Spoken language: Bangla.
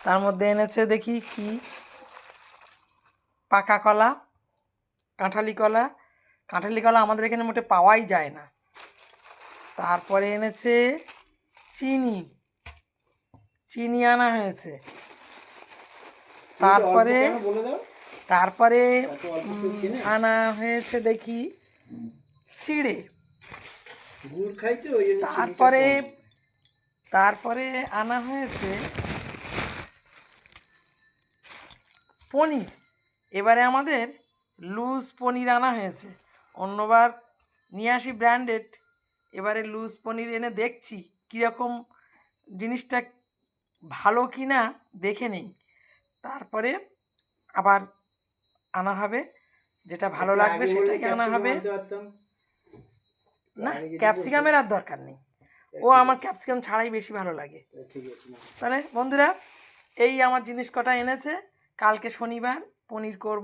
তার মধ্যে এনেছে দেখি কি, পাকা কলা, কাঁঠালি কলা। কাঁঠালি কলা আমাদের এখানে মোটে পাওয়াই যায় না। তারপরে এনেছে চিনি, চিনি আনা হয়েছে। তারপরে তারপরে আনা হয়েছে দেখি চিড়ে। তারপরে তারপরে আনা হয়েছে পনির। এবারে আমাদের লুজ পনির আনা হয়েছে। অন্যবার নিয়ে আসি ব্র্যান্ডেড, এবারে লুজ পনির এনে দেখছি কীরকম জিনিসটা ভালো কি না দেখে নেই, তারপরে আবার আনা হবে। যেটা ভালো লাগবে সেটাই আনা হবে। না, ক্যাপসিকামের আর দরকার নেই, ও আমার ক্যাপসিকাম ছাড়াই বেশি ভালো লাগে। তাহলে বন্ধুরা, এই আমার জিনিস কটা এনেছে। কালকে শনিবার, পনির করব।